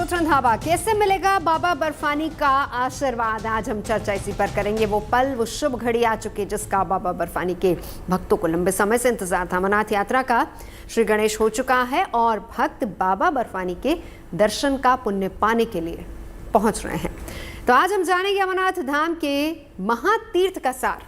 राजपूत रंधावा, कैसे मिलेगा बाबा बर्फानी का आशीर्वाद? आज हम चर्चा इसी पर करेंगे। वो पल, वो शुभ घड़ी आ चुकी जिसका बाबा बर्फानी के भक्तों को लंबे समय से इंतजार था। अमरनाथ यात्रा का श्री गणेश हो चुका है और भक्त बाबा बर्फानी के दर्शन का पुण्य पाने के लिए पहुंच रहे हैं। तो आज हम जानेंगे अमरनाथ धाम के महातीर्थ का सार,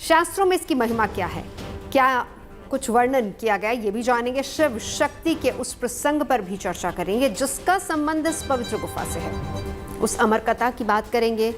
शास्त्रों में इसकी महिमा क्या है, क्या कुछ वर्णन किया गया, ये भी जानेंगे। शिव शक्ति के उस प्रसंग पर भी चर्चा करेंगे जिसका संबंध इस पवित्र गुफा से है। उस अमर कथा की बात करेंगे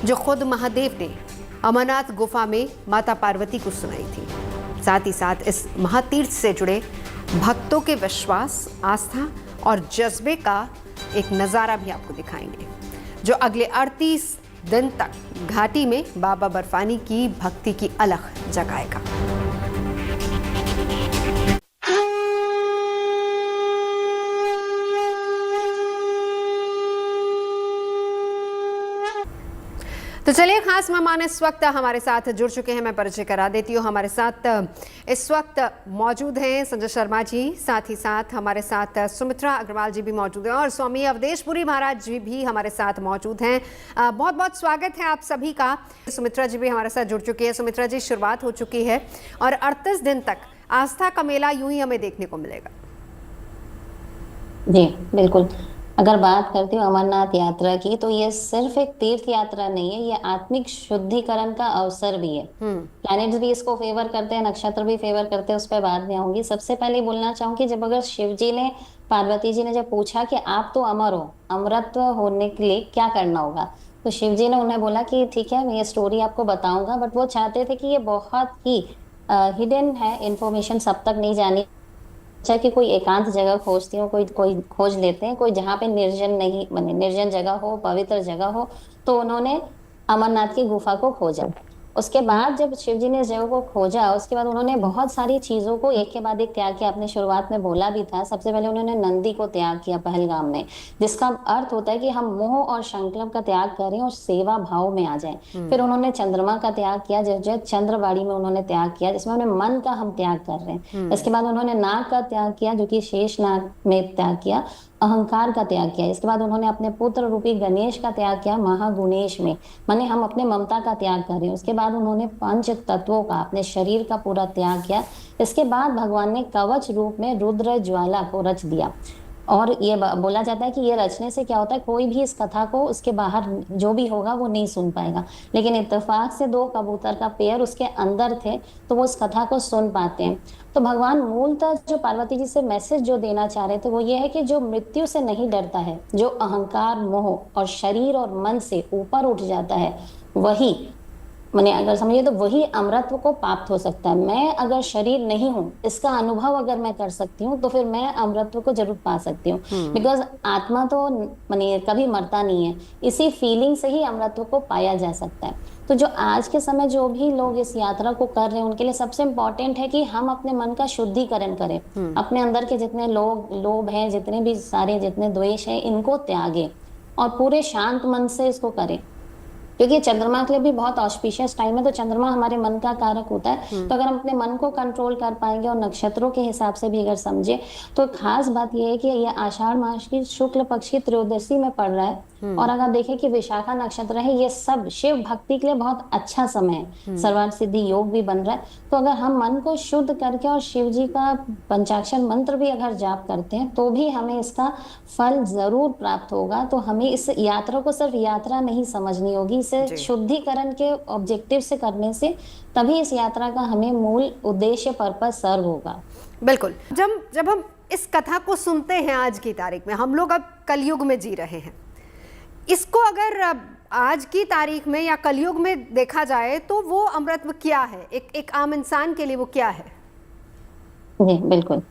जो खुद महादेव ने अमरनाथ गुफा में माता पार्वती को सुनाई थी। साथ ही साथ इस महातीर्थ से जुड़े भक्तों के विश्वास, आस्था और जज्बे का एक नज़ारा भी आपको दिखाएंगे जो अगले 38 दिन तक घाटी में बाबा बर्फानी की भक्ति की अलख जगाएगा। तो चलिए, खास मेहमान इस वक्त हमारे साथ जुड़ चुके हैं। मैं परिचय करा देती हूँ। हमारे साथ इस वक्त मौजूद हैं संजय शर्मा जी, साथ ही साथ हमारे साथ सुमित्रा अग्रवाल जी भी मौजूद हैं और स्वामी अवधेशपुरी महाराज जी भी हमारे साथ मौजूद हैं। बहुत बहुत स्वागत है आप सभी का। सुमित्रा जी भी हमारे साथ जुड़ चुकी है। सुमित्रा जी, शुरुआत हो चुकी है और 38 दिन तक आस्था का मेला यूं ही हमें देखने को मिलेगा। जी बिल्कुल। अगर बात करती हूँ अमरनाथ यात्रा की, तो ये सिर्फ एक तीर्थ यात्रा नहीं है, ये आत्मिक शुद्धिकरण का अवसर भी है। प्लैनेट्स भी इसको फेवर करते हैं, नक्षत्र भी फेवर करते हैं, उस पर बाद में आऊंगी। सबसे पहले बोलना चाहूंगी, जब अगर शिव जी ने, पार्वती जी ने जब पूछा कि आप तो अमर हो, अमरत्व होने के लिए क्या करना होगा, तो शिव जी ने उन्हें बोला कि ठीक है, मैं ये स्टोरी आपको बताऊंगा। बट वो चाहते थे कि ये बहुत ही हिडन है, इंफॉर्मेशन सब तक नहीं जानी। अच्छा कि कोई एकांत जगह खोजती हो, कोई कोई खोज लेते हैं, कोई जहाँ पे निर्जन नहीं, माने निर्जन जगह हो, पवित्र जगह हो। तो उन्होंने अमरनाथ की गुफा को खोजा। उसके बाद जब शिव जी ने इस जगह को खोजा, उसके बाद उन्होंने बहुत सारी चीजों को एक के बाद एक त्याग किया। आपने शुरुआत में बोला भी था, सबसे पहले उन्होंने नंदी को त्याग किया पहलगाम में, जिसका अर्थ होता है कि हम मोह और संकल्प का त्याग करें और सेवा भाव में आ जाएं। फिर उन्होंने चंद्रमा का त्याग किया, जो चंद्रवाड़ी में उन्होंने त्याग किया, जिसमें उन्हें मन का हम त्याग कर रहे हैं। इसके बाद उन्होंने नाग का त्याग किया, जो कि शेष नाग में त्याग किया, अहंकार का त्याग किया। इसके बाद उन्होंने अपने पुत्र रूपी गणेश का त्याग किया, महागुणेश में, माने हम अपने ममता का त्याग कर रहे हैं। उसके बाद उन्होंने पंच तत्वों का, अपने शरीर का पूरा त्याग किया। इसके बाद भगवान ने कवच रूप में रुद्र ज्वाला को रच दिया। और ये बोला जाता है कि ये रचने से क्या होता है, कोई भी इस कथा को उसके बाहर जो भी होगा वो नहीं सुन पाएगा, लेकिन इत्तेफाक से 2 कबूतर का पेयर उसके अंदर थे तो वो इस कथा को सुन पाते हैं। तो भगवान मूलतः जो पार्वती जी से मैसेज जो देना चाह रहे थे वो ये है कि जो मृत्यु से नहीं डरता है, जो अहंकार, मोह और शरीर और मन से ऊपर उठ जाता है, वही, मैंने अगर समझिए तो वही अमरत्व को प्राप्त हो सकता है। मैं अगर शरीर नहीं हूँ, इसका अनुभव अगर मैं कर सकती हूँ, तो फिर मैं अमरत्व को जरूर पा सकती हूँ। बिकॉज आत्मा तो माने कभी मरता नहीं है, इसी फीलिंग से ही अमरत्व को पाया जा सकता है। तो जो आज के समय जो भी लोग इस यात्रा को कर रहे हैं, उनके लिए सबसे इम्पोर्टेंट है कि हम अपने मन का शुद्धिकरण करें। अपने अंदर के जितने लोभ हैं, जितने भी सारे जितने द्वेष हैं, इनको त्यागें और पूरे शांत मन से इसको करें। क्योंकि चंद्रमा के लिए भी बहुत ऑस्पिशियस टाइम है, तो चंद्रमा हमारे मन का कारक होता है। तो अगर हम अपने मन को कंट्रोल कर पाएंगे और नक्षत्रों के हिसाब से भी अगर समझे, तो खास बात यह है कि यह आषाढ़ मास की शुक्ल पक्ष की त्रयोदशी में पड़ रहा है। और अगर देखें कि विशाखा नक्षत्र है, ये सब शिव भक्ति के लिए बहुत अच्छा समय है। सर्वार्थ सिद्धि योग भी बन रहा है। तो अगर हम मन को शुद्ध करके और शिव जी का पंचाक्षर मंत्र भी अगर जाप करते हैं, तो भी हमें इसका फल जरूर प्राप्त होगा। तो हमें इस यात्रा को सिर्फ यात्रा नहीं समझनी होगी, इसे शुद्धिकरण के ऑब्जेक्टिव से करने से तभी इस यात्रा का हमें मूल उद्देश्य, पर्पस सर्व होगा। बिल्कुल। जब हम इस कथा को सुनते हैं आज की तारीख में, हम लोग अब कलयुग में जी रहे हैं, इसको अगर आज की तारीख में या कलयुग में देखा जाए तो वो अमृतत्व क्या है, एक आम इंसान के लिए वो क्या है? जी बिल्कुल।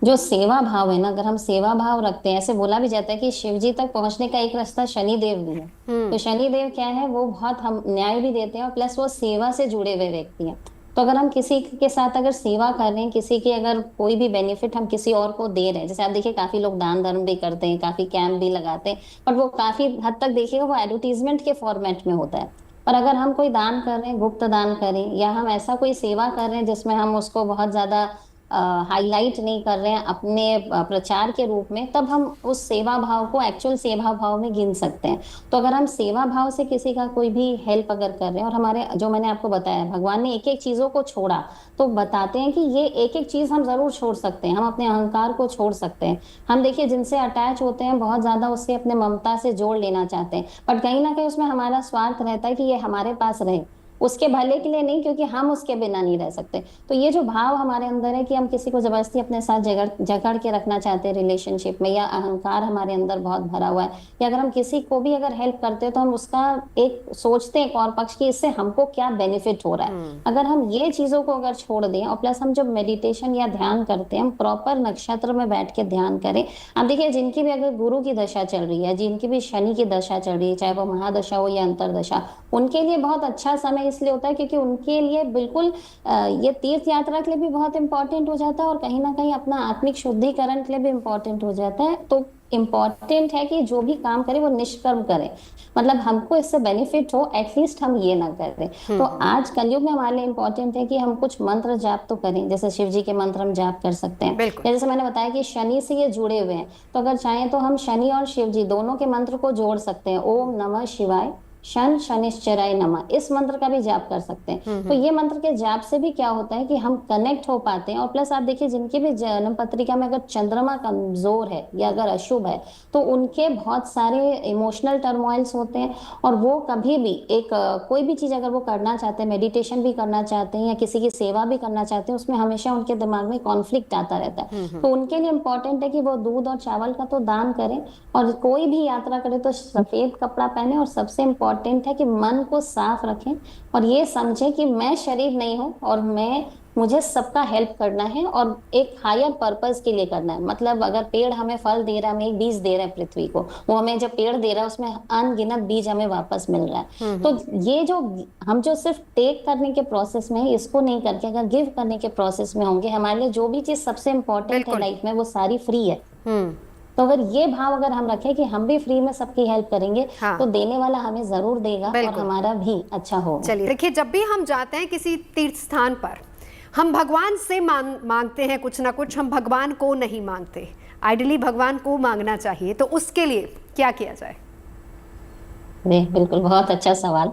जो सेवा भाव है ना, अगर हम सेवा भाव रखते हैं, ऐसे बोला भी जाता है कि शिव जी तक पहुंचने का एक रास्ता शनि देव भी है। तो शनि देव क्या है, वो बहुत हम न्याय भी देते हैं और प्लस वो सेवा से जुड़े हुए व्यक्ति हैं। तो अगर हम किसी के साथ अगर सेवा कर रहे हैं, किसी की अगर कोई भी बेनिफिट हम किसी और को दे रहे हैं, जैसे आप देखिए काफी लोग दान धर्म भी करते हैं, काफी कैंप भी लगाते हैं, बट वो काफी हद तक देखिएगा वो एडवर्टीजमेंट के फॉर्मेट में होता है। पर अगर हम कोई दान कर रहे हैं, गुप्त दान करें, या हम ऐसा कोई सेवा कर रहे हैं जिसमें हम उसको बहुत ज्यादा हाईलाइट नहीं कर रहे हैं अपने प्रचार के रूप में, तब हम उस सेवा भाव को एक्चुअल सेवा भाव में गिन सकते हैं। तो अगर हम सेवा भाव से किसी का कोई भी हेल्प अगर कर रहे हैं, और हमारे जो मैंने आपको बताया भगवान ने एक एक चीजों को छोड़ा, तो बताते हैं कि ये एक एक चीज हम जरूर छोड़ सकते हैं। हम अपने अहंकार को छोड़ सकते हैं। हम देखिए जिनसे अटैच होते हैं बहुत ज्यादा, उससे अपने ममता से जोड़ लेना चाहते हैं, बट कहीं ना कहीं उसमें हमारा स्वार्थ रहता है कि ये हमारे पास रहे, उसके भले के लिए नहीं, क्योंकि हम उसके बिना नहीं रह सकते। तो ये जो भाव हमारे अंदर है कि हम किसी को जबरदस्ती अपने साथ जकड़ के रखना चाहते हैं रिलेशनशिप में, या अहंकार हमारे अंदर बहुत भरा हुआ है, या अगर हम किसी को भी अगर हेल्प करते हैं तो हम उसका एक सोचते हैं एक और पक्ष की इससे हमको क्या बेनिफिट हो रहा है। अगर हम ये चीजों को अगर छोड़ दें, और प्लस हम जब मेडिटेशन या ध्यान करते हैं, हम प्रॉपर नक्षत्र में बैठ के ध्यान करें। आप देखिए जिनकी भी अगर गुरु की दशा चल रही है, जिनकी भी शनि की दशा चल रही है, चाहे वो महादशा हो या अंतरदशा, उनके लिए बहुत अच्छा समय इसलिए होता है क्योंकि उनके लिए बिल्कुल ये तीर्थ यात्रा के लिए भी बहुत इंपॉर्टेंट हो जाता है, और कहीं ना कहीं अपना आत्मिक शुद्धिकरण के लिए भी इंपॉर्टेंट हो जाता है। तो इम्पॉर्टेंट है कि जो भी काम करे वो निष्कर्म करे, मतलब हमको इससे बेनिफिट हो, एटलीस्ट हम ये ना करें। तो आज कलयुग में हमारे लिए इम्पोर्टेंट है कि हम कुछ मंत्र जाप तो करें, जैसे शिव जी के मंत्र हम जाप कर सकते हैं, जैसे मैंने बताया कि शनि से ये जुड़े हुए हैं, तो अगर चाहें तो हम शनि और शिव जी दोनों के मंत्र को जोड़ सकते हैं। ओम नमः शिवाय शन शनिश्चराय नमः, इस मंत्र का भी जाप कर सकते हैं। तो ये मंत्र के जाप से भी क्या होता है कि हम कनेक्ट हो पाते हैं। और प्लस आप देखिए जिनकी भी जन्म पत्रिका में अगर चंद्रमा कमजोर है या अगर अशुभ है, तो उनके बहुत सारे इमोशनल टर्मोइल्स होते हैं, और वो कभी भी एक कोई भी चीज अगर वो करना चाहते हैं, मेडिटेशन भी करना चाहते हैं या किसी की सेवा भी करना चाहते हैं, उसमें हमेशा उनके दिमाग में कॉन्फ्लिक्ट आता रहता है। तो उनके लिए इम्पोर्टेंट है कि वो दूध और चावल का तो दान करें, और कोई भी यात्रा करे तो सफेद कपड़ा पहने, और सबसे इम्पोर्टेंट है कि मन को साफ रखें और ये समझें कि मैं शरीर नहीं हूं, और मुझे सबका हेल्प करना है और एक हायर पर्पस के लिए करना है। मतलब अगर पेड़ हमें फल दे रहा है, हमें एक बीज दे रहा है पृथ्वी को, वो हमें जब पेड़ दे रहा है उसमें अनगिनत बीज हमें वापस मिल रहा है। तो ये जो हम जो सिर्फ टेक करने के प्रोसेस में है, इसको नहीं करके अगर गिव करने के प्रोसेस में होंगे, हमारे लिए जो भी चीज सबसे इंपॉर्टेंट है लाइफ में वो सारी फ्री है। तो अगर ये भाव अगर हम रखें कि हम भी फ्री में सबकी हेल्प करेंगे, तो देने वाला हमें जरूर देगा और हमारा भी अच्छा होगा। चलिए देखिए, जब भी हम जाते हैं किसी तीर्थ स्थान पर, हम भगवान से मांगते हैं कुछ ना कुछ, हम भगवान को नहीं मांगते। आइडियली भगवान को मांगना चाहिए, तो उसके लिए क्या किया जाए? बिल्कुल, बहुत अच्छा सवाल।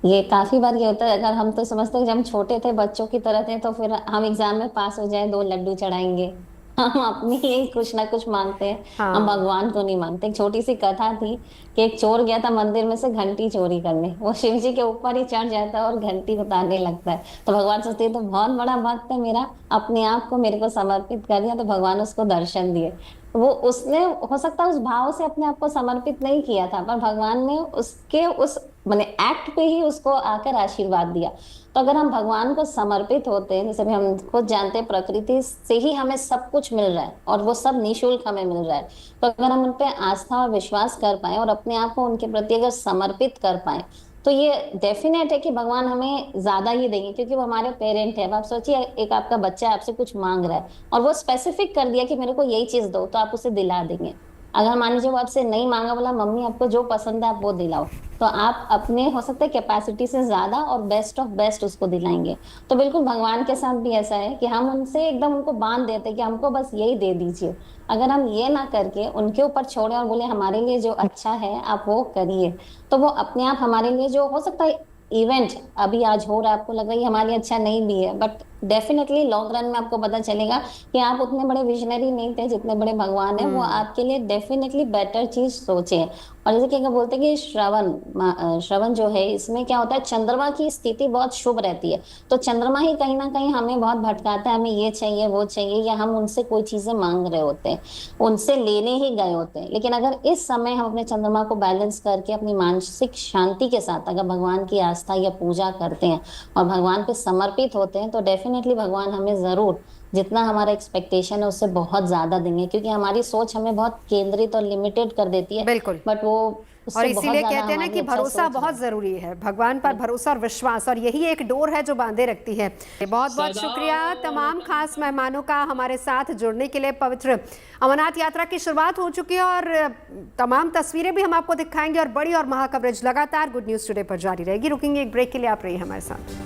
ये काफी बार ये होता है, अगर हम तो समझते हैं जब हम छोटे थे बच्चों की तरह थे, तो फिर हम एग्जाम में पास हो जाए 2 लड्डू चढ़ाएंगे, हम अपनी ही कुछ ना कुछ मांगते हैं। हाँ। हम भगवान को नहीं मांगते। एक छोटी सी कथा थी कि एक चोर गया था मंदिर में से घंटी चोरी करने, वो शिव जी के ऊपर ही चढ़ जाता है और घंटी उतारने लगता है। तो भगवान सोचते हैं तो बहुत बड़ा भक्त है मेरा, अपने आप को मेरे को समर्पित कर दिया, तो भगवान उसको दर्शन दिए। वो उसने हो सकता है उस भाव से अपने आप को समर्पित नहीं किया था, पर भगवान ने उसके उस माने एक्ट पे ही उसको आकर आशीर्वाद दिया। तो अगर हम भगवान को समर्पित होते हैं, जैसे भी हम खुद जानते हैं प्रकृति से ही हमें सब कुछ मिल रहा है और वो सब निःशुल्क हमें मिल रहा है, तो अगर हम उन पे आस्था और विश्वास कर पाए और अपने आप को उनके प्रति अगर समर्पित कर पाए, तो ये डेफिनेट है कि भगवान हमें ज्यादा ही देंगे, क्योंकि वो हमारे पेरेंट है। अब आप सोचिए एक आपका बच्चा आपसे कुछ मांग रहा है और वो स्पेसिफिक कर दिया कि मेरे को यही चीज दो, तो आप उसे दिला देंगे। अगर मान लीजिए वो आपसे नहीं मांगा, बोला मम्मी आपको जो पसंद है आप वो दिलाओ, तो आप अपने हो सकता है कैपेसिटी से ज्यादा और बेस्ट ऑफ बेस्ट उसको दिलाएंगे। तो बिल्कुल भगवान के साथ भी ऐसा है कि हम उनसे एकदम उनको बांध देते हैं कि हमको बस यही दे दीजिए। अगर हम ये ना करके उनके ऊपर छोड़े और बोले हमारे लिए जो अच्छा है आप वो करिए, तो वो अपने आप हमारे लिए जो हो सकता है इवेंट अभी आज हो रहा है, आपको लग रहा है हमारे लिए अच्छा नहीं भी है, बट डेफिनेटली लॉन्ग रन में आपको पता चलेगा कि आप उतने बड़े विजनरी नहीं थे जितने बड़े भगवान है। वो आपके लिए डेफिनेटली बेटर चीज सोचे हैं। और जैसे कि बोलते हैं कि श्रवण जो है, इसमें क्या होता है, चंद्रमा की स्थिति बहुत शुभ रहती है, तो चंद्रमा ही कहीं ना कहीं हमें बहुत भटकाता है, हमें ये चाहिए वो चाहिए, या हम उनसे कोई चीजें मांग रहे होते हैं, उनसे लेने ही गए होते हैं। लेकिन अगर इस समय हम अपने चंद्रमा को बैलेंस करके अपनी मानसिक शांति के साथ अगर भगवान की आस्था या पूजा करते हैं और भगवान पे समर्पित होते हैं, तो डेफिनेटली भगवान हमें जरूर जितना हमारा एक्सपेक्टेशन है उससे बहुत ज्यादा देंगे, क्योंकि हमारी सोच हमें बहुत केंद्रित और लिमिटेड कर देती है। बिल्कुल, बट वो और इसीलिए कहते हैं ना कि भरोसा बहुत जरूरी है, भगवान पर भरोसा और विश्वास, और यही एक डोर है जो बांधे रखती है। बहुत बहुत शुक्रिया तमाम खास मेहमानों का हमारे साथ जुड़ने के लिए। पवित्र अमरनाथ यात्रा की शुरुआत हो चुकी है और तमाम तस्वीरें भी हम आपको दिखाएंगे, और बड़ी और महा कवरेज लगातार गुड न्यूज टुडे पर जारी रहेगी। रुकेंगे एक ब्रेक के लिए, आप रहिए हमारे साथ।